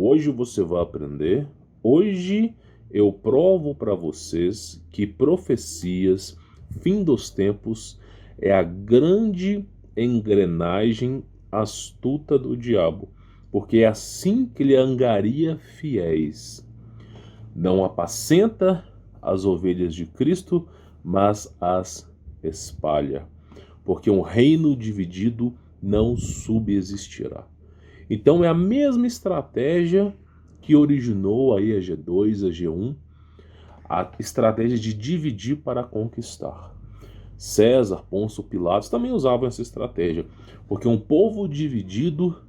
hoje você vai aprender. Hoje eu provo para vocês que profecias, fim dos tempos, é a grande engrenagem astuta do diabo, porque é assim que ele angaria fiéis. Não apacenta as ovelhas de Cristo, mas as espalha, porque um reino dividido não subsistirá. Então é a mesma estratégia que originou aí a G2, a G1, a estratégia de dividir para conquistar. César, Pôncio, Pilatos também usavam essa estratégia, porque um povo dividido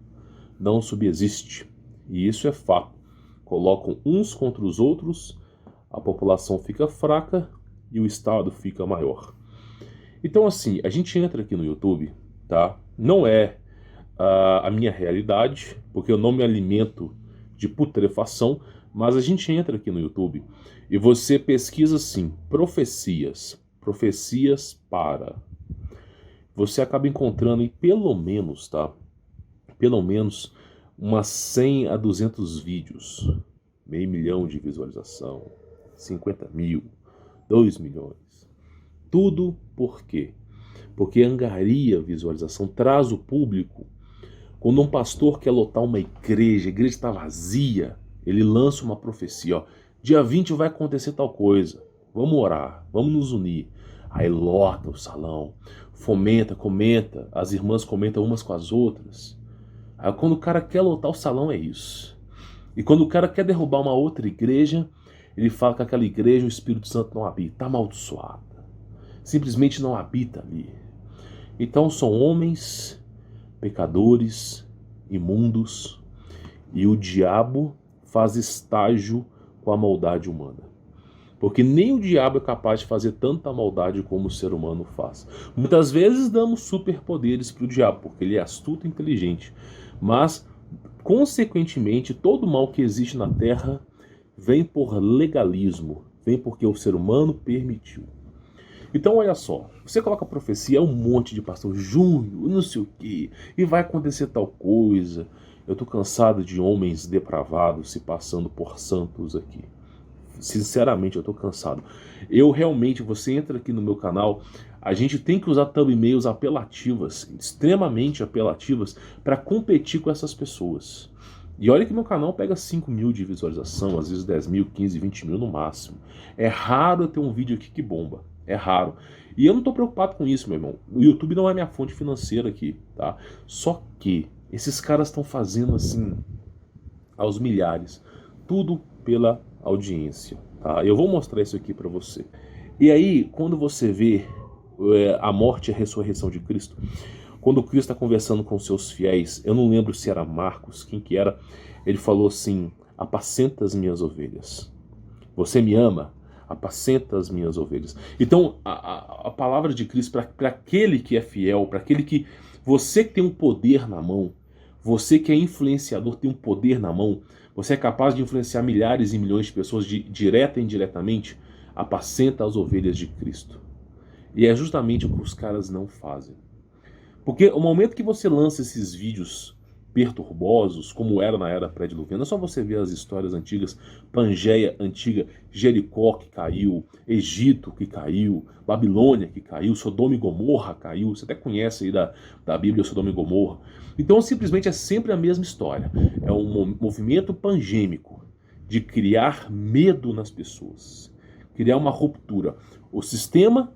não subsiste, e isso é fato. Colocam uns contra os outros, a população fica fraca e o Estado fica maior. Então assim, a gente entra aqui no YouTube, tá? Não é a minha realidade, porque eu não me alimento de putrefação, mas a gente entra aqui no YouTube e você pesquisa assim, profecias para. Você acaba encontrando em pelo menos, tá? Pelo menos umas 100 a 200 vídeos, 500 mil de visualização, 50 mil, 2 milhões. Tudo por quê? Porque angaria visualização, traz o público. Quando um pastor quer lotar uma igreja, a igreja está vazia, ele lança uma profecia, ó, dia 20 vai acontecer tal coisa, vamos orar, vamos nos unir. Aí lota o salão, fomenta, comenta, as irmãs comentam umas com as outras. Aí quando o cara quer lotar o salão é isso. E quando o cara quer derrubar uma outra igreja, ele fala que aquela igreja o Espírito Santo não habita, está amaldiçoada. Simplesmente não habita ali. Então são homens pecadores, imundos, e o diabo faz estágio com a maldade humana. Porque nem o diabo é capaz de fazer tanta maldade como o ser humano faz. Muitas vezes damos superpoderes para o diabo, porque ele é astuto e inteligente. Mas, consequentemente, todo mal que existe na Terra vem por legalismo, vem porque o ser humano permitiu. Então olha só, você coloca profecia, é um monte de pastor, junho, não sei o que, e vai acontecer tal coisa. Eu tô cansado de homens depravados se passando por santos aqui. Sinceramente, eu tô cansado. Eu realmente, você entra aqui no meu canal, a gente tem que usar thumbnails apelativas, extremamente apelativas, para competir com essas pessoas. E olha que meu canal pega 5 mil de visualização, às vezes 10 mil, 15, 20 mil no máximo. É raro eu ter um vídeo aqui que bomba. É raro. E eu não tô preocupado com isso, meu irmão. O YouTube não é minha fonte financeira aqui, tá? Só que esses caras estão fazendo assim, aos milhares. Tudo pela audiência, tá? Eu vou mostrar isso aqui pra você. E aí, quando você vê a morte e a ressurreição de Cristo, quando Cristo está conversando com seus fiéis, eu não lembro se era Marcos, quem que era, ele falou assim, apacenta as minhas ovelhas. Você me ama? Apacenta as minhas ovelhas. Então, a palavra de Cristo, para aquele que é fiel, para aquele que... Você que tem um poder na mão, você que é influenciador, tem um poder na mão, você é capaz de influenciar milhares e milhões de pessoas, direta e indiretamente, apacenta as ovelhas de Cristo. E é justamente o que os caras não fazem. Porque o momento que você lança esses vídeos perturbosos, como era na era pré-diluviana, é só você ver as histórias antigas, Pangeia antiga, Jericó que caiu, Egito que caiu, Babilônia que caiu, Sodoma e Gomorra caiu, você até conhece aí da Bíblia Sodoma e Gomorra. Então simplesmente é sempre a mesma história, é um movimento pangêmico de criar medo nas pessoas, criar uma ruptura. O sistema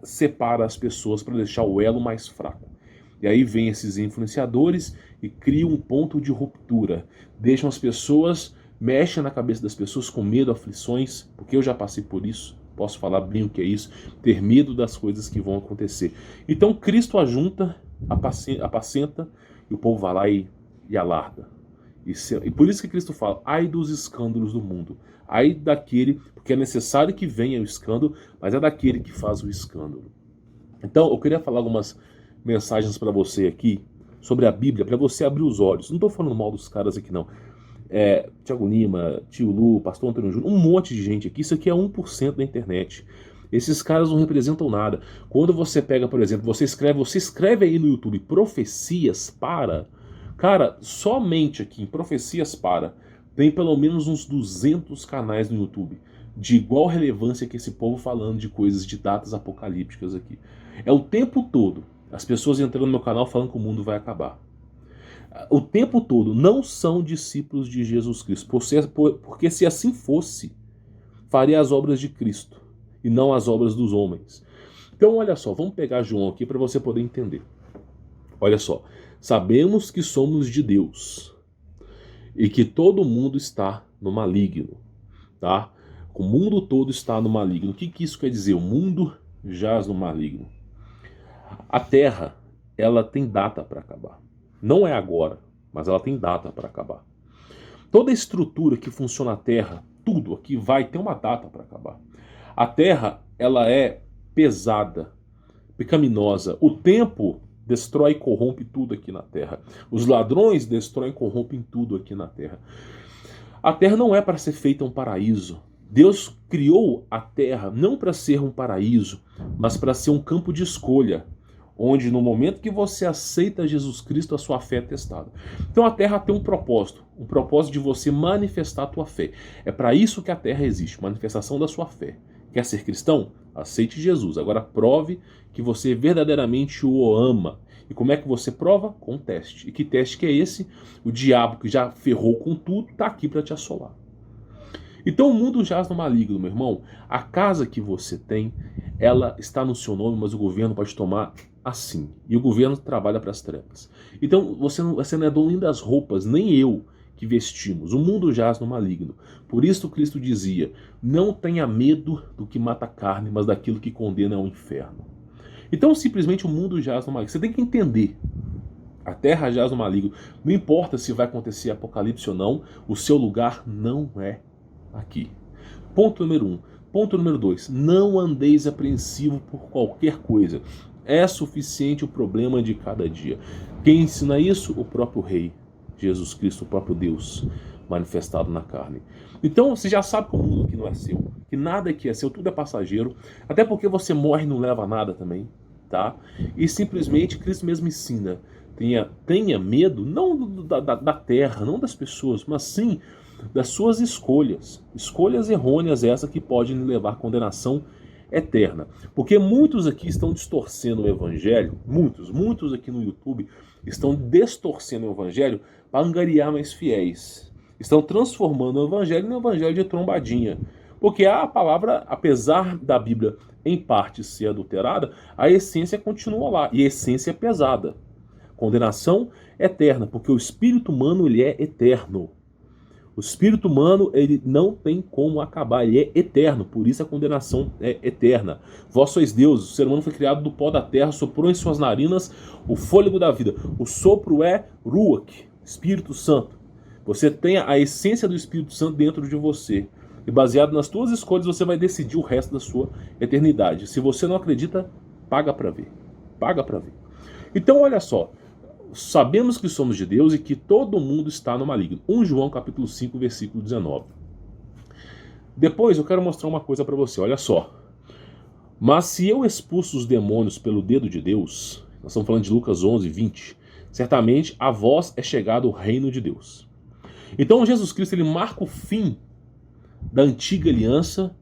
separa as pessoas para deixar o elo mais fraco. E aí vem esses influenciadores e criam um ponto de ruptura. Deixam as pessoas, mexem na cabeça das pessoas com medo, aflições, porque eu já passei por isso, posso falar bem o que é isso, ter medo das coisas que vão acontecer. Então Cristo ajunta, apacenta, e o povo vai lá e alarga. E por isso que Cristo fala, ai dos escândalos do mundo, ai daquele, porque é necessário que venha o escândalo, mas é daquele que faz o escândalo. Então eu queria falar algumas mensagens para você aqui sobre a Bíblia, para você abrir os olhos. Não estou falando mal dos caras aqui não. Thiago Lima, Tio Lu, Pastor Antônio Júnior, um monte de gente aqui. Isso aqui é 1% da internet. Esses caras não representam nada. Quando você pega, por exemplo, você escreve aí no YouTube profecias para... Cara, somente aqui em profecias para, Tem pelo menos uns 200 canais no YouTube de igual relevância que esse povo falando de coisas, de datas apocalípticas aqui. É o tempo todo as pessoas entrando no meu canal falando que o mundo vai acabar. O tempo todo não são discípulos de Jesus Cristo, porque se assim fosse, faria as obras de Cristo e não as obras dos homens. Então olha só, vamos pegar João aqui para você poder entender. Olha só, sabemos que somos de Deus e que todo mundo está no maligno, tá? O mundo todo está no maligno. O que isso quer dizer? O mundo jaz no maligno. A Terra, ela tem data para acabar. Não é agora, mas ela tem data para acabar. Toda a estrutura que funciona na Terra, tudo aqui vai ter uma data para acabar. A Terra, ela é pesada, pecaminosa. O tempo destrói e corrompe tudo aqui na Terra. Os ladrões destroem e corrompem tudo aqui na Terra. A Terra não é para ser feita um paraíso. Deus criou a Terra não para ser um paraíso, mas para ser um campo de escolha, onde no momento que você aceita Jesus Cristo, a sua fé é testada. Então a Terra tem um propósito de você manifestar a tua fé. É para isso que a Terra existe, manifestação da sua fé. Quer ser cristão? Aceite Jesus. Agora prove que você verdadeiramente o ama. E como é que você prova? Com um teste. E que teste que é esse? O diabo, que já ferrou com tudo, está aqui para te assolar. Então o mundo jaz no maligno, meu irmão. A casa que você tem, ela está no seu nome, mas o governo pode tomar assim. E o governo trabalha para as trevas. Então você não é dono nem das roupas, nem eu que vestimos. O mundo jaz no maligno. Por isso Cristo dizia, não tenha medo do que mata a carne, mas daquilo que condena ao inferno. Então simplesmente o mundo jaz no maligno. Você tem que entender. A terra jaz no maligno. Não importa se vai acontecer apocalipse ou não, o seu lugar não é aqui. Ponto número 1. Ponto número 2. Não andeis apreensivo por qualquer coisa. É suficiente o problema de cada dia. Quem ensina isso? O próprio Rei, Jesus Cristo, o próprio Deus, manifestado na carne. Então você já sabe que o mundo aqui não é seu, que nada aqui é seu, tudo é passageiro, até porque você morre e não leva nada também, tá? E simplesmente Cristo mesmo ensina, tenha medo, não da terra, não das pessoas, mas sim das suas escolhas errôneas, essa que podem lhe levar à condenação eterna. Porque muitos aqui estão distorcendo o evangelho, muitos aqui no YouTube estão distorcendo o evangelho para angariar mais fiéis. Estão transformando o evangelho em um evangelho de trombadinha. Porque a palavra, apesar da Bíblia em parte ser adulterada, a essência continua lá, e a essência é pesada. Condenação eterna, porque o espírito humano ele é eterno. O espírito humano, ele não tem como acabar, ele é eterno, por isso a condenação é eterna. Vós sois deuses, o ser humano foi criado do pó da terra, soprou em suas narinas o fôlego da vida. O sopro é Ruach, Espírito Santo. Você tem a essência do Espírito Santo dentro de você. E baseado nas tuas escolhas, você vai decidir o resto da sua eternidade. Se você não acredita, paga para ver. Paga para ver. Então, olha só. Sabemos que somos de Deus e que todo mundo está no maligno. 1 João capítulo 5, versículo 19. Depois eu quero mostrar uma coisa para você, olha só. Mas se eu expulso os demônios pelo dedo de Deus, nós estamos falando de Lucas 11, 20, certamente a vós é chegado o reino de Deus. Então Jesus Cristo ele marca o fim da antiga aliança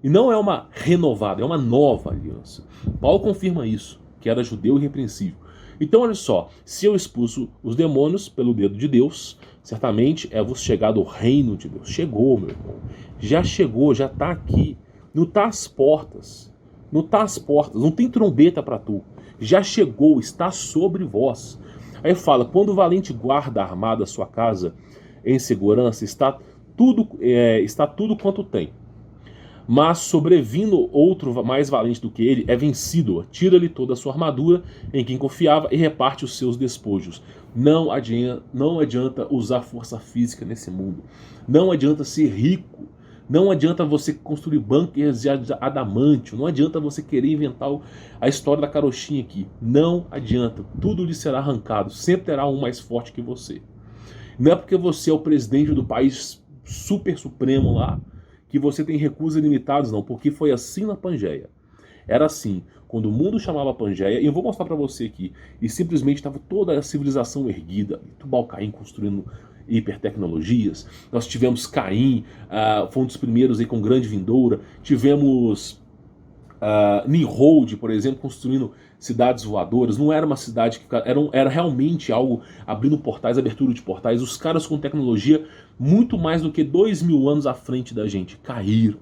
e não é uma renovada, é uma nova aliança. Paulo confirma isso, que era judeu irrepreensível. Então, olha só, se eu expulso os demônios pelo dedo de Deus, certamente é vos chegado o reino de Deus. Chegou, meu irmão. Já chegou, já está aqui. Não está às portas. Não está às portas. Não tem trombeta para tu. Já chegou, está sobre vós. Aí fala, quando o valente guarda armada a sua casa em segurança, está tudo quanto tem. Mas sobrevindo outro mais valente do que ele, é vencido, tira-lhe toda a sua armadura em quem confiava e reparte os seus despojos. Não adianta usar força física nesse mundo. Não adianta ser rico. Não adianta você construir bunkers de adamantio. Não adianta você querer inventar a história da carochinha aqui. Não adianta. Tudo lhe será arrancado. Sempre terá um mais forte que você. Não é porque você é o presidente do país super supremo lá que você tem recursos ilimitados, não, porque foi assim na Pangeia. Era assim, quando o mundo chamava Pangeia, e eu vou mostrar para você aqui, e simplesmente estava toda a civilização erguida, Tubal-Caim construindo hipertecnologias. Nós tivemos Caim, foi um dos primeiros aí com grande vindoura. Tivemos Nimrod, por exemplo, construindo cidades voadoras. Não era uma cidade que era realmente algo abrindo portais, abertura de portais. Os caras com tecnologia muito mais do que 2000 anos à frente da gente caíram.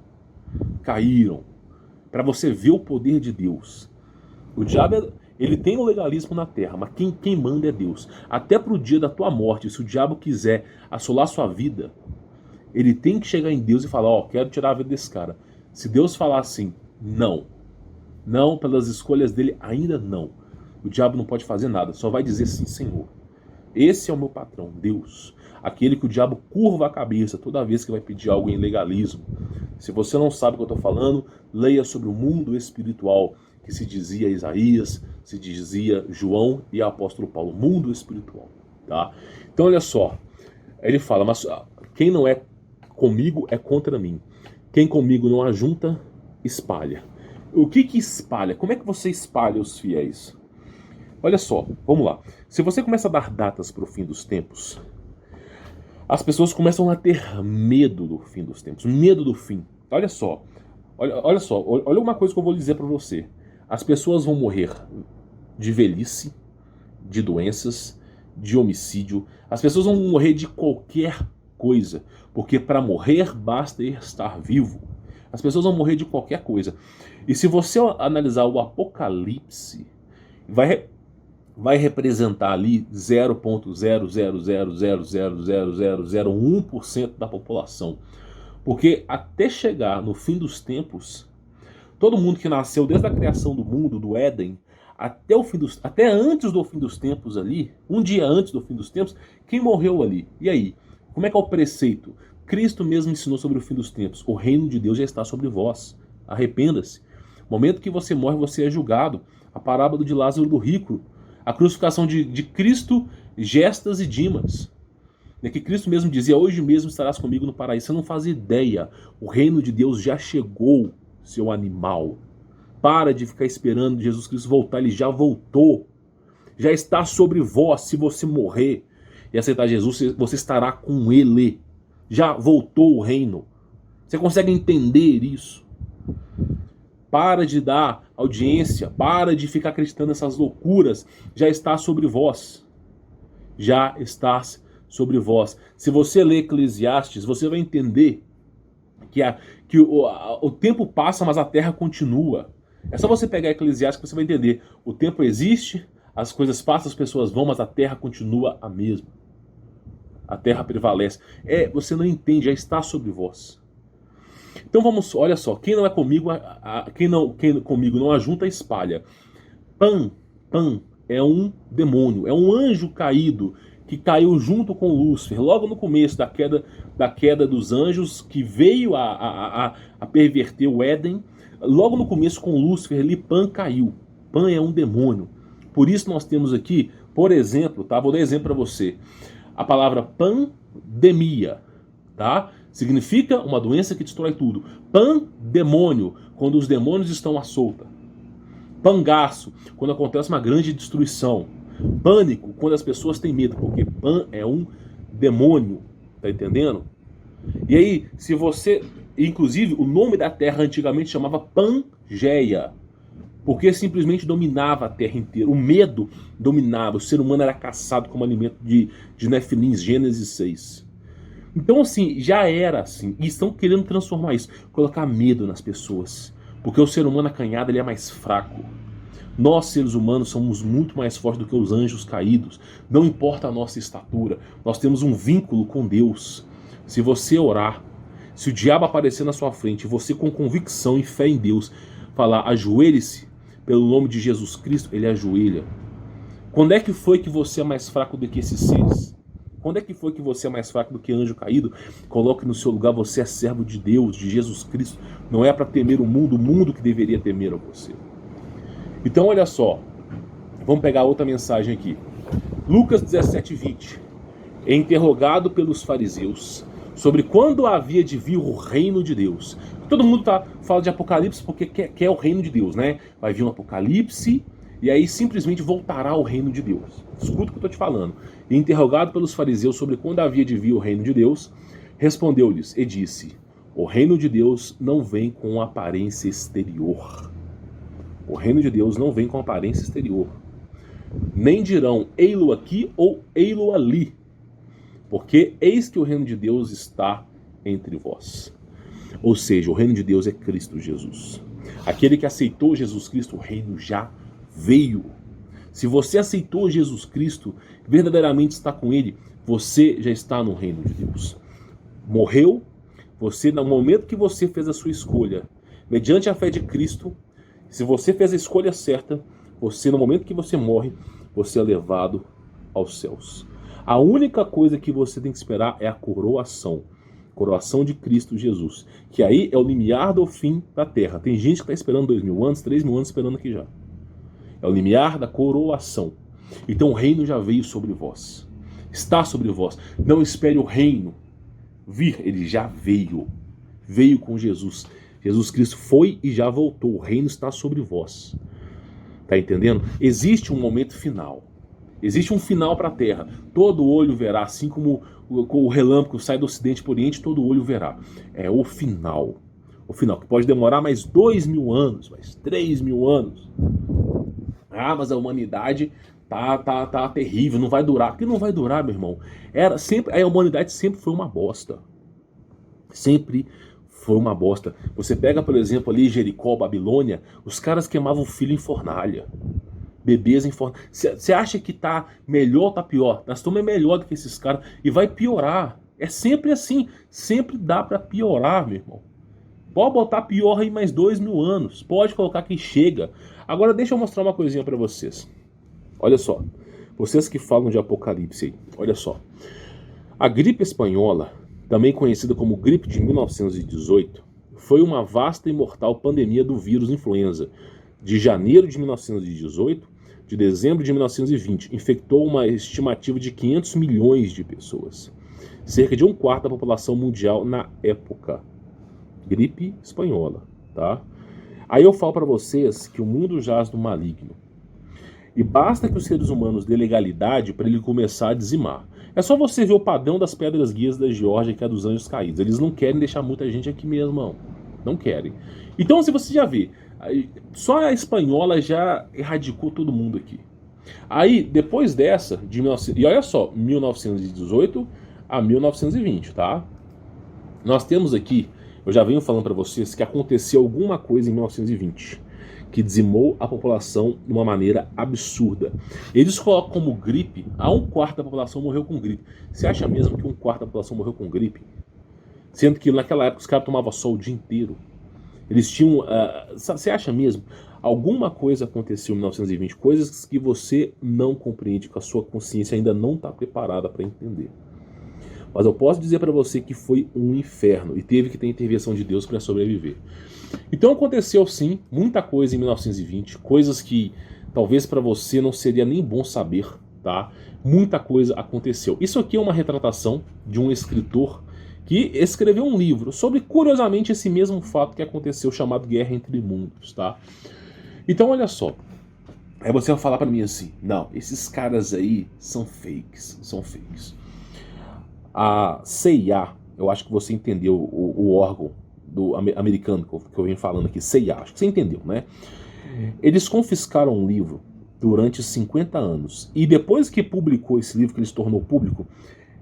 Para você ver o poder de Deus. O diabo, ele tem o legalismo na terra, mas quem manda é Deus. Até pro dia da tua morte, se o diabo quiser assolar sua vida, ele tem que chegar em Deus e falar, quero tirar a vida desse cara. Se Deus falar assim, não, pelas escolhas dele, ainda não. O diabo não pode fazer nada, só vai dizer sim, Senhor. Esse é o meu patrão, Deus. Aquele que o diabo curva a cabeça toda vez que vai pedir algo em legalismo. Se você não sabe o que eu estou falando, leia sobre o mundo espiritual, que se dizia Isaías, se dizia João e apóstolo Paulo. Mundo espiritual. Tá? Então olha só, ele fala, mas quem não é comigo é contra mim. Quem comigo não ajunta, espalha. O que espalha? Como é que você espalha os fiéis? Olha só, vamos lá. Se você começa a dar datas para o fim dos tempos, as pessoas começam a ter medo do fim dos tempos, medo do fim. Olha só, olha uma coisa que eu vou dizer para você. As pessoas vão morrer de velhice, de doenças, de homicídio. As pessoas vão morrer de qualquer coisa, porque para morrer basta estar vivo. As pessoas vão morrer de qualquer coisa. E se você analisar o Apocalipse, vai representar ali 0,000000001% da população. Porque até chegar no fim dos tempos, todo mundo que nasceu desde a criação do mundo, do Éden, até antes do fim dos tempos ali, um dia antes do fim dos tempos, quem morreu ali? E aí? Como é que é o preceito? Cristo mesmo ensinou sobre o fim dos tempos. O reino de Deus já está sobre vós. Arrependa-se. No momento que você morre, você é julgado. A parábola de Lázaro do rico. A crucificação de Cristo, Gestas e Dimas. Que Cristo mesmo dizia, hoje mesmo estarás comigo no paraíso. Você não faz ideia. O reino de Deus já chegou, seu animal. Para de ficar esperando Jesus Cristo voltar. Ele já voltou. Já está sobre vós. Se você morrer e aceitar Jesus, você estará com Ele. Já voltou o reino. Você consegue entender isso? Para de dar audiência. Para de ficar acreditando nessas loucuras. Já está sobre vós. Já está sobre vós. Se você ler Eclesiastes, você vai entender que o tempo passa, mas a terra continua. É só você pegar Eclesiastes que você vai entender. O tempo existe, as coisas passam, as pessoas vão, mas a terra continua a mesma. A terra prevalece. Você não entende, já está sobre vós. Então vamos, olha só, quem não é comigo, quem comigo não ajunta, espalha. Pan é um demônio, é um anjo caído que caiu junto com Lúcifer, logo no começo da queda dos anjos, que veio a perverter o Éden. Logo no começo com Lúcifer ali, Pan caiu. Pan é um demônio. Por isso nós temos aqui, por exemplo, tá? Vou dar exemplo para você. A palavra pandemia, tá? Significa uma doença que destrói tudo. Pandemônio, quando os demônios estão à solta. Pangaço, quando acontece uma grande destruição. Pânico, quando as pessoas têm medo, porque Pan é um demônio, tá entendendo? E aí, se você... Inclusive, o nome da terra antigamente chamava Pangeia, porque simplesmente dominava a terra inteira. O medo dominava, o ser humano era caçado como alimento de Nefilim, Gênesis 6. Então assim, já era assim, e estão querendo transformar isso, colocar medo nas pessoas, porque o ser humano acanhado ele é mais fraco. Nós seres humanos somos muito mais fortes do que os anjos caídos, não importa a nossa estatura, nós temos um vínculo com Deus. Se você orar, se o diabo aparecer na sua frente, você com convicção e fé em Deus, falar ajoelhe-se pelo nome de Jesus Cristo, ele ajoelha. Quando é que foi que você é mais fraco do que esses seres? Quando é que foi que você é mais fraco do que anjo caído? Coloque no seu lugar, você é servo de Deus, de Jesus Cristo. Não é para temer o mundo que deveria temer a você. Então olha só, vamos pegar outra mensagem aqui. Lucas 17:20. É interrogado pelos fariseus sobre quando havia de vir o reino de Deus. Todo mundo fala de Apocalipse porque quer o reino de Deus, né? Vai vir um Apocalipse e aí simplesmente voltará ao reino de Deus. Escuta o que eu estou te falando. E interrogado pelos fariseus sobre quando havia de vir o reino de Deus, respondeu-lhes e disse: o reino de Deus não vem com aparência exterior. O reino de Deus não vem com aparência exterior. Nem dirão, ei-lo aqui ou ei-lo ali, porque eis que o reino de Deus está entre vós. Ou seja, o reino de Deus é Cristo Jesus. Aquele que aceitou Jesus Cristo, o reino já veio. Se você aceitou Jesus Cristo, verdadeiramente está com Ele, você já está no reino de Deus. Morreu, você, no momento que você fez a sua escolha, mediante a fé de Cristo, se você fez a escolha certa, você, no momento que você morre, você é levado aos céus. A única coisa que você tem que esperar é a coroação. Coroação de Cristo Jesus. Que aí é o limiar do fim da terra. Tem gente que está esperando 2000 anos, 3000 anos esperando aqui já. É o limiar da coroação. Então o reino já veio sobre vós. Está sobre vós. Não espere o reino vir, ele já veio. Veio com Jesus. Jesus Cristo foi e já voltou. O reino está sobre vós. Tá entendendo? Existe um momento final. Existe um final para a terra. Todo olho verá, assim como o relâmpago sai do ocidente para o oriente, todo olho verá. É o final. O final, que pode demorar mais 2000 anos, mais 3000 anos. Ah, mas a humanidade tá terrível, não vai durar. Por que não vai durar, meu irmão? A humanidade sempre foi uma bosta. Sempre foi uma bosta. Você pega, por exemplo, ali Jericó, Babilônia, os caras queimavam filho em fornalha. Bebês em fornalha. Você acha que tá melhor ou tá pior? Nós estamos melhor do que esses caras. E vai piorar. É sempre assim. Sempre dá para piorar, meu irmão. Pode botar pior aí mais 2000 anos. Pode colocar que chega. Agora deixa eu mostrar uma coisinha para vocês. Olha só. Vocês que falam de Apocalipse aí. Olha só. A gripe espanhola, também conhecida como gripe de 1918, foi uma vasta e mortal pandemia do vírus influenza. De janeiro de 1918, de dezembro de 1920, infectou uma estimativa de 500 milhões de pessoas. Cerca de um quarto da população mundial na época. Gripe espanhola, tá? Aí eu falo para vocês que o mundo jaz no maligno. E basta que os seres humanos dê legalidade para ele começar a dizimar. É só você ver o padrão das pedras guias da Geórgia, que é dos anjos caídos. Eles não querem deixar muita gente aqui mesmo, não. Não querem. Então, se você já vê, só a espanhola já erradicou todo mundo aqui. Aí, depois dessa, e olha só, 1918 a 1920, tá? Nós temos aqui, eu já venho falando para vocês que aconteceu alguma coisa em 1920 que dizimou a população de uma maneira absurda. Eles colocam como gripe, um quarto da população morreu com gripe. Você acha mesmo que um quarto da população morreu com gripe? Sendo que naquela época os caras tomavam sol o dia inteiro. Eles tinham... você acha mesmo? Alguma coisa aconteceu em 1920, coisas que você não compreende, que a sua consciência ainda não está preparada para entender. Mas eu posso dizer para você que foi um inferno e teve que ter intervenção de Deus para sobreviver. Então aconteceu sim muita coisa em 1920, coisas que talvez para você não seria nem bom saber, tá? Muita coisa aconteceu. Isso aqui é uma retratação de um escritor que escreveu um livro sobre, curiosamente, esse mesmo fato que aconteceu, chamado Guerra Entre Mundos, tá? Então olha só, aí você vai falar para mim assim, não, esses caras aí são fakes, A CIA, eu acho que você entendeu o órgão do americano que eu venho falando aqui, CIA, acho que você entendeu, né? Eles confiscaram um livro durante 50 anos. E depois que publicou esse livro, que ele se tornou público,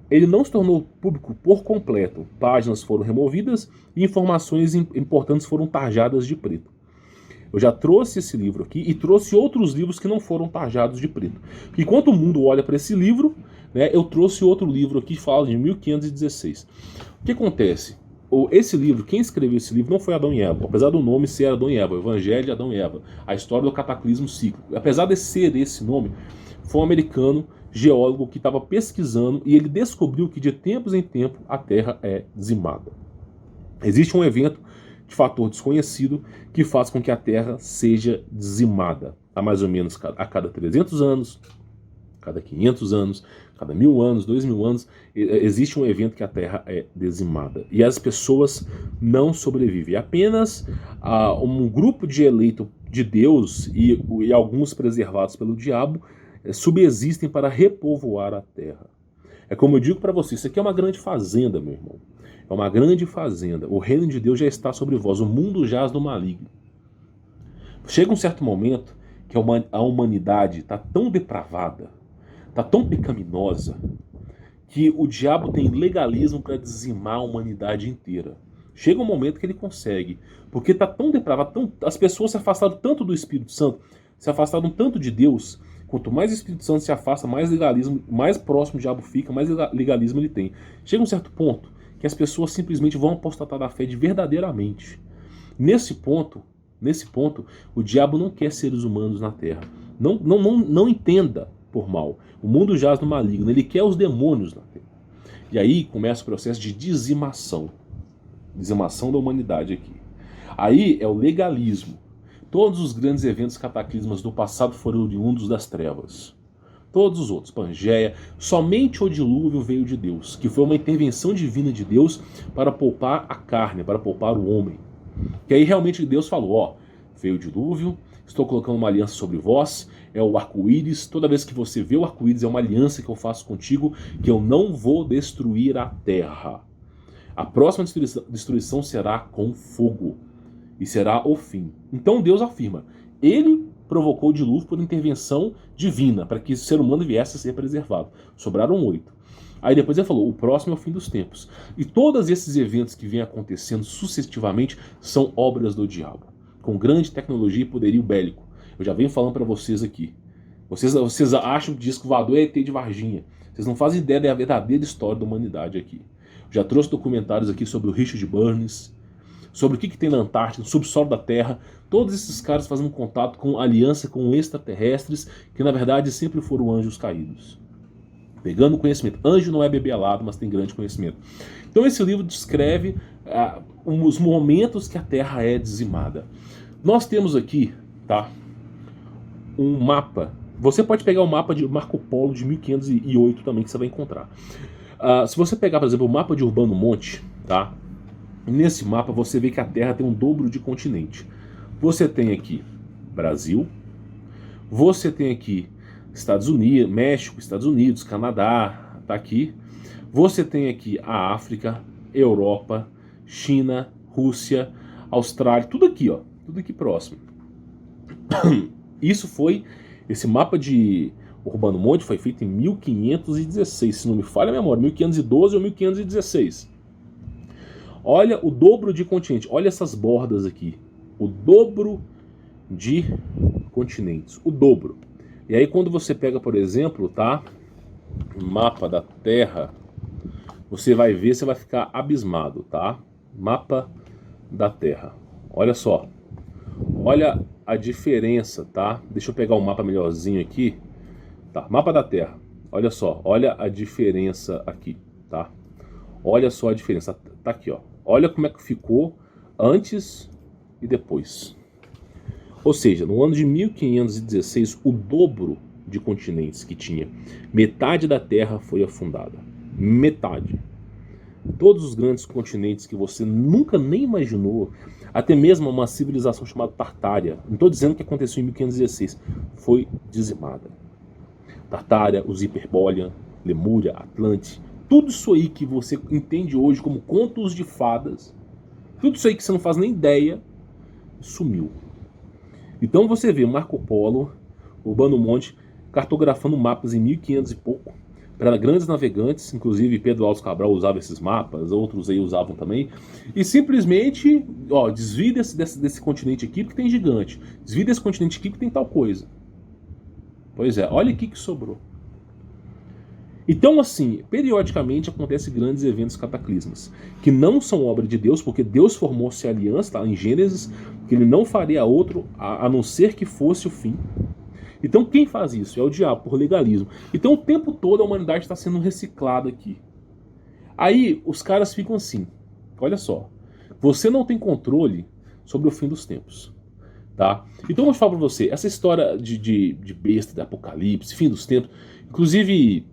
ele não se tornou público por completo. Páginas foram removidas e informações importantes foram tarjadas de preto. Eu já trouxe esse livro aqui e trouxe outros livros que não foram tarjados de preto. Porque enquanto o mundo olha para esse livro, né, eu trouxe outro livro aqui que fala de 1516. O que acontece? Esse livro, quem escreveu esse livro não foi Adão e Eva, apesar do nome ser Adão e Eva, o Evangelho de Adão e Eva, a história do cataclismo cíclico. Apesar de ser esse nome, foi um americano geólogo que estava pesquisando e ele descobriu que de tempos em tempos a Terra é dizimada. Existe um evento de fator desconhecido que faz com que a Terra seja dizimada a mais ou menos a cada 300 anos, cada 500 anos, cada 1000 anos, 2000 anos, existe um evento que a Terra é dizimada. E as pessoas não sobrevivem. Apenas um grupo de eleitos de Deus e alguns preservados pelo diabo subsistem para repovoar a terra. É como eu digo para você, isso aqui é uma grande fazenda, meu irmão. É uma grande fazenda. O reino de Deus já está sobre vós. O mundo jaz do maligno. Chega um certo momento que a humanidade está tão depravada, está tão pecaminosa, que o diabo tem legalismo para dizimar a humanidade inteira. Chega um momento que ele consegue, porque está tão depravado, as pessoas se afastaram tanto do Espírito Santo, se afastaram tanto de Deus. Quanto mais o Espírito Santo se afasta, mais legalismo, mais próximo o diabo fica, mais legalismo ele tem. Chega um certo ponto que as pessoas simplesmente vão apostatar da fé de verdadeiramente. Nesse ponto, o diabo não quer seres humanos na Terra. Não entenda por mal. O mundo jaz no maligno, ele quer os demônios na Terra. E aí começa o processo de dizimação da humanidade aqui. Aí é o legalismo. Todos os grandes eventos cataclismas do passado foram oriundos das trevas. Todos os outros, Pangeia, somente o dilúvio veio de Deus, que foi uma intervenção divina de Deus para poupar a carne, para poupar o homem. Que aí realmente Deus falou, ó, veio o dilúvio, estou colocando uma aliança sobre vós, é o arco-íris, toda vez que você vê o arco-íris é uma aliança que eu faço contigo, que eu não vou destruir a terra. A próxima destruição será com fogo. E será o fim. Então Deus afirma, ele provocou o dilúvio por intervenção divina, para que o ser humano viesse a ser preservado. Sobraram 8. Aí depois ele falou, o próximo é o fim dos tempos. E todos esses eventos que vêm acontecendo sucessivamente são obras do diabo, com grande tecnologia e poderio bélico. Eu já venho falando para vocês aqui. Vocês acham que disco voador é ET de Varginha. Vocês não fazem ideia da verdadeira história da humanidade aqui. Eu já trouxe documentários aqui sobre o Richard Burns, sobre o que tem na Antártida, no subsolo da Terra. Todos esses caras fazendo contato com aliança com extraterrestres, que na verdade sempre foram anjos caídos. Pegando conhecimento. Anjo não é bebê alado, mas tem grande conhecimento. Então esse livro descreve os momentos que a Terra é dizimada. Nós temos aqui, tá, um mapa. Você pode pegar o mapa de Marco Polo de 1508 também, que você vai encontrar. Se você pegar, por exemplo, o mapa de Urbano Monte, tá? Nesse mapa você vê que a Terra tem um dobro de continente. Você tem aqui Brasil, você tem aqui Estados Unidos, México, Estados Unidos, Canadá, tá aqui. Você tem aqui a África, Europa, China, Rússia, Austrália, tudo aqui, ó, tudo aqui próximo. Esse mapa de Urbano Monte foi feito em 1516, se não me falha a memória, 1512 ou 1516. Olha o dobro de continente, olha essas bordas aqui, o dobro de continentes, o dobro. E aí quando você pega, por exemplo, tá, mapa da Terra, você vai ver, você vai ficar abismado, tá? Mapa da Terra, olha só, olha a diferença, tá? Deixa eu pegar um mapa melhorzinho aqui, tá? Mapa da Terra, olha só, olha a diferença aqui, tá? Olha só a diferença, tá aqui, ó. Olha como é que ficou antes e depois. Ou seja, no ano de 1516, o dobro de continentes que tinha. Metade da Terra foi afundada. Metade. Todos os grandes continentes que você nunca nem imaginou, até mesmo uma civilização chamada Tartária, não estou dizendo que aconteceu em 1516, foi dizimada. Tartária, os Hiperbórea, Lemúria, Atlante, tudo isso aí que você entende hoje como contos de fadas, tudo isso aí que você não faz nem ideia, sumiu. Então você vê Marco Polo, Urbano Monte, cartografando mapas em 1500 e pouco, para grandes navegantes, inclusive Pedro Álvares Cabral usava esses mapas, outros aí usavam também, e simplesmente, ó, desvia desse continente aqui porque tem gigante, desvia desse continente aqui porque tem tal coisa. Pois é, olha o que sobrou. Então, assim, periodicamente acontecem grandes eventos cataclismas, que não são obra de Deus, porque Deus formou-se a aliança, tá, em Gênesis, que ele não faria outro a não ser que fosse o fim. Então, quem faz isso? É o diabo, por legalismo. Então, o tempo todo a humanidade está sendo reciclada aqui. Aí, os caras ficam assim, olha só, você não tem controle sobre o fim dos tempos. Tá? Então, eu vou falar para você, essa história de besta, de apocalipse, fim dos tempos, inclusive...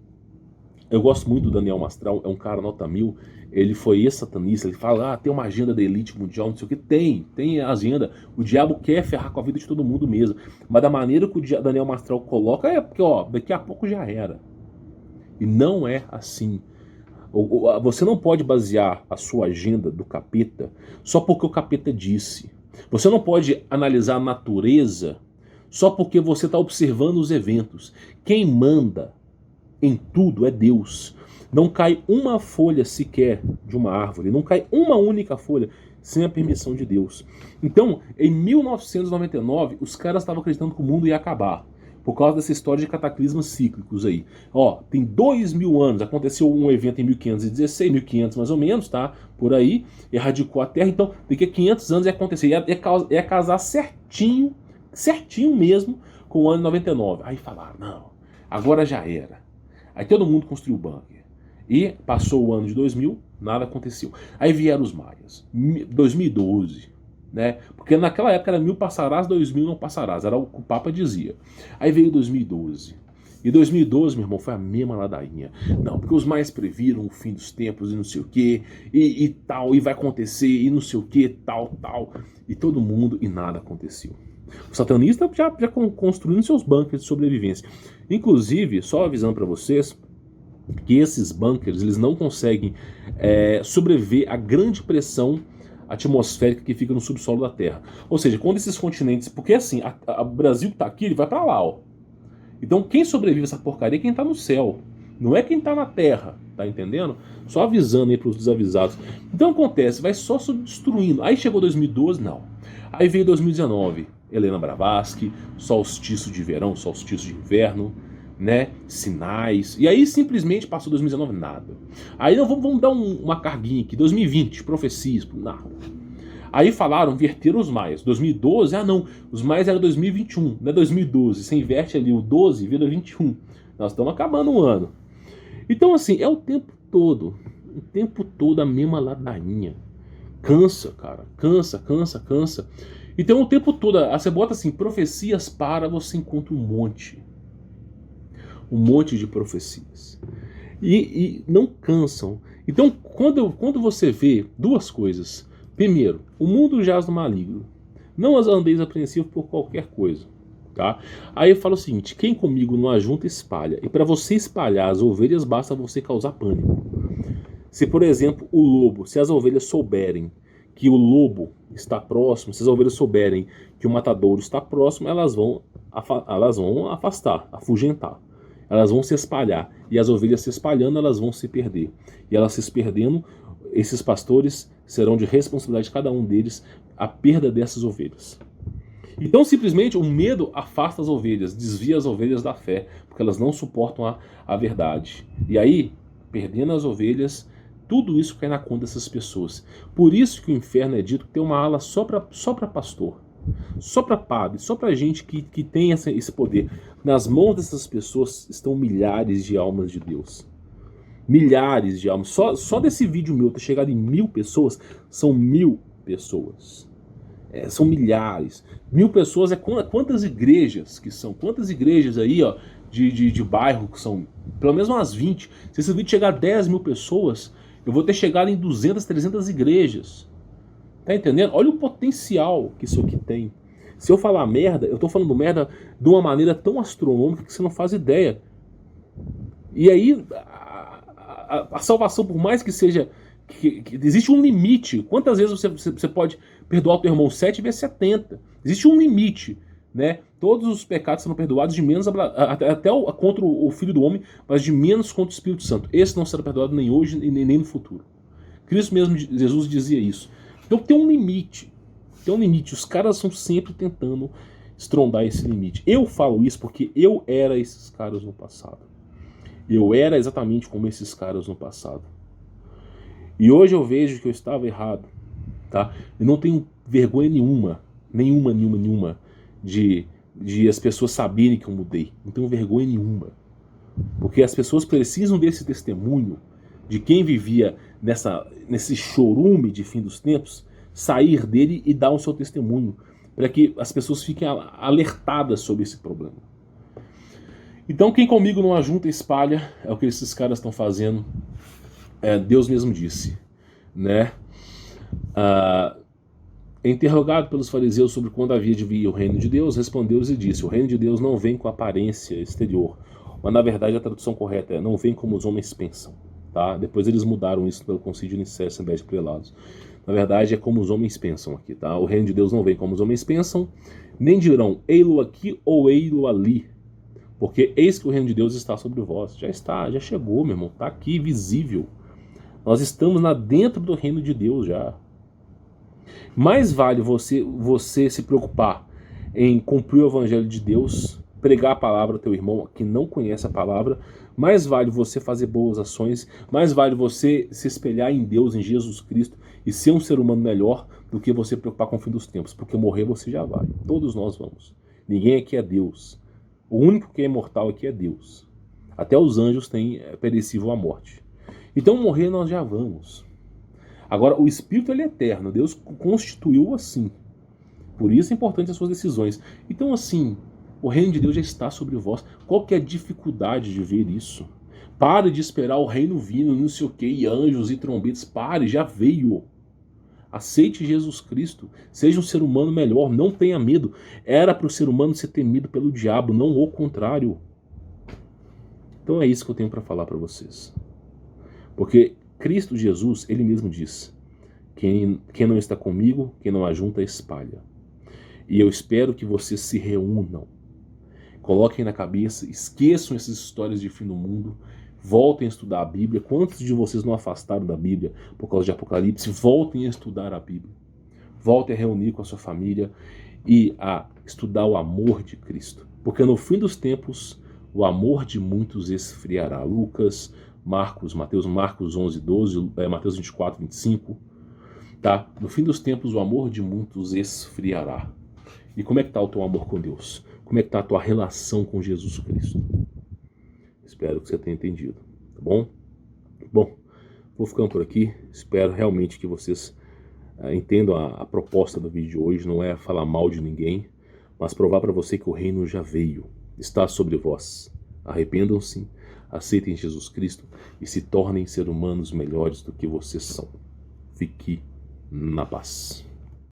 Eu gosto muito do Daniel Mastral, é um cara nota 1000. ele foi ex-satanista, ele fala, tem uma agenda da elite mundial, não sei o que, tem a agenda, o diabo quer ferrar com a vida de todo mundo mesmo, mas da maneira que o Daniel Mastral coloca, é porque, daqui a pouco já era, e não é assim. Você não pode basear a sua agenda do capeta só porque o capeta disse. Você não pode analisar a natureza só porque você está observando os eventos. Quem manda em tudo é Deus. Não cai uma folha sequer de uma árvore, não cai uma única folha sem a permissão de Deus. Então, em 1999, os caras estavam acreditando que o mundo ia acabar, por causa dessa história de cataclismos cíclicos aí. Tem 2000 anos, aconteceu um evento em 1516, 1500 mais ou menos, tá? Por aí, erradicou a Terra, então daqui a 500 anos ia acontecer, ia casar certinho mesmo com o ano 99. Aí falaram, não, agora já era. Aí todo mundo construiu o bunker. E passou o ano de 2000, nada aconteceu. Aí vieram os maias, 2012, né? Porque naquela época era 1000 passarás, 2000 não passarás, era o que o Papa dizia. Aí veio 2012. E 2012, meu irmão, foi a mesma ladainha. Não, porque os maias previram o fim dos tempos e não sei o que, e tal, e vai acontecer, e não sei o que, tal. E todo mundo, e nada aconteceu. O satanista já construindo seus bunkers de sobrevivência. Inclusive, só avisando para vocês, que esses bunkers eles não conseguem sobreviver à grande pressão atmosférica que fica no subsolo da Terra. Ou seja, quando esses continentes... Porque assim, o Brasil que está aqui, ele vai para lá, ó. Então quem sobrevive a essa porcaria é quem está no céu. Não é quem está na Terra, tá entendendo? Só avisando aí para os desavisados. Então acontece, vai só se destruindo. Aí chegou 2012, não. Aí veio 2019, Helena Blavatsky, solstício de verão, solstício de inverno, né, sinais, e aí simplesmente passou 2019, nada. Aí vamos dar uma carguinha aqui, 2020, profecias, nada. Aí falaram, verteram os maias, 2012, não, os maias era 2021, não é 2012, você inverte ali o 12, vira 21, nós estamos acabando o ano. Então assim, é o tempo todo a mesma ladainha, cansa, cara, cansa. Então o tempo todo, você bota assim, profecias para, você encontra um monte de profecias. E não cansam. Então, quando você vê duas coisas. Primeiro, o mundo jaz no maligno. Não as andeis apreensivos por qualquer coisa. Tá? Aí eu falo o seguinte, quem comigo não ajunta, espalha. E para você espalhar as ovelhas, basta você causar pânico. Se, por exemplo, se as ovelhas souberem que o lobo está próximo, se as ovelhas souberem que o matadouro está próximo, elas vão afastar, afugentar. Elas vão se espalhar, e as ovelhas se espalhando, elas vão se perder. E elas se perdendo, esses pastores serão de responsabilidade de cada um deles a perda dessas ovelhas. Então simplesmente o medo afasta as ovelhas, desvia as ovelhas da fé, porque elas não suportam a verdade. E aí, perdendo as ovelhas, tudo isso cai na conta dessas pessoas. Por isso que o inferno é dito que tem uma ala só para pastor. Só para padre, só para gente que tem esse poder. Nas mãos dessas pessoas estão milhares de almas de Deus. Milhares de almas. Só desse vídeo meu ter chegado em 1000 pessoas, são 1000 pessoas. São milhares. 1000 pessoas é quantas igrejas que são? Quantas igrejas aí, ó, de bairro que são? Pelo menos umas 20. Se esse vídeo chegar a 10.000 pessoas, eu vou ter chegado em 200, 300 igrejas. Tá entendendo? Olha o potencial que isso aqui tem. Se eu falar merda, eu tô falando merda de uma maneira tão astronômica que você não faz ideia. E aí, a salvação, por mais que seja... que existe um limite. Quantas vezes você pode perdoar o teu irmão? 7 vezes 70. Existe um limite, né? Todos os pecados serão perdoados de menos até contra o Filho do Homem, mas de menos contra o Espírito Santo. Esse não será perdoado nem hoje nem no futuro. Cristo mesmo, Jesus dizia isso. Então tem um limite. Tem um limite. Os caras estão sempre tentando estrondar esse limite. Eu falo isso porque eu era esses caras no passado. Eu era exatamente como esses caras no passado. E hoje eu vejo que eu estava errado. Tá? Eu não tenho vergonha nenhuma de as pessoas saberem que eu mudei. Não tenho vergonha nenhuma. Porque as pessoas precisam desse testemunho de quem vivia nesse chorume de fim dos tempos, sair dele e dar o seu testemunho, para que as pessoas fiquem alertadas sobre esse problema. Então quem comigo não ajunta, espalha, é o que esses caras estão fazendo. Deus mesmo disse, né? Interrogado pelos fariseus sobre quando havia de vir o reino de Deus, respondeu-lhes e disse: o reino de Deus não vem com aparência exterior, mas na verdade a tradução correta é: não vem como os homens pensam. Tá? Depois eles mudaram isso pelo concílio de Nicéia, Assembleia de Prelados. Na verdade é como os homens pensam aqui. Tá? O reino de Deus não vem como os homens pensam, nem dirão ei-lo aqui ou ei-lo ali, porque eis que o reino de Deus está sobre vós. Já está, já chegou, meu irmão, está aqui visível. Nós estamos dentro do reino de Deus já. Mais vale você se preocupar em cumprir o evangelho de Deus, pregar a palavra ao teu irmão que não conhece a palavra, mais vale você fazer boas ações, mais vale você se espelhar em Deus, em Jesus Cristo, e ser um ser humano melhor do que você preocupar com o fim dos tempos, porque morrer você já vai, todos nós vamos. Ninguém aqui é Deus. O único que é imortal aqui é Deus. Até os anjos têm perecível a morte. Então morrer nós já vamos. Agora, o Espírito ele é eterno, Deus constituiu assim. Por isso é importante as suas decisões. Então, assim, o reino de Deus já está sobre vós. Qual que é a dificuldade de ver isso? Pare de esperar o reino vindo, não sei o que, e anjos e trombetas. Pare, já veio. Aceite Jesus Cristo. Seja um ser humano melhor, não tenha medo. Era para o ser humano ser temido pelo diabo, não o contrário. Então é isso que eu tenho para falar para vocês. Porque Cristo Jesus, ele mesmo diz: quem não está comigo, quem não ajunta, espalha. E eu espero que vocês se reúnam. Coloquem na cabeça, esqueçam essas histórias de fim do mundo, voltem a estudar a Bíblia. Quantos de vocês não afastaram da Bíblia por causa de Apocalipse? Voltem a estudar a Bíblia. Voltem a reunir com a sua família e a estudar o amor de Cristo. Porque no fim dos tempos, o amor de muitos esfriará. Lucas, Marcos 11, 12, Mateus 24, 25. Tá? No fim dos tempos, o amor de muitos esfriará. E como é que está o teu amor com Deus? Como é que está a tua relação com Jesus Cristo? Espero que você tenha entendido, tá bom? Bom, vou ficando por aqui. Espero realmente que vocês entendam a proposta do vídeo de hoje. Não é falar mal de ninguém, mas provar para você que o reino já veio, está sobre vós. Arrependam-se, aceitem Jesus Cristo e se tornem seres humanos melhores do que vocês são. Fique na paz.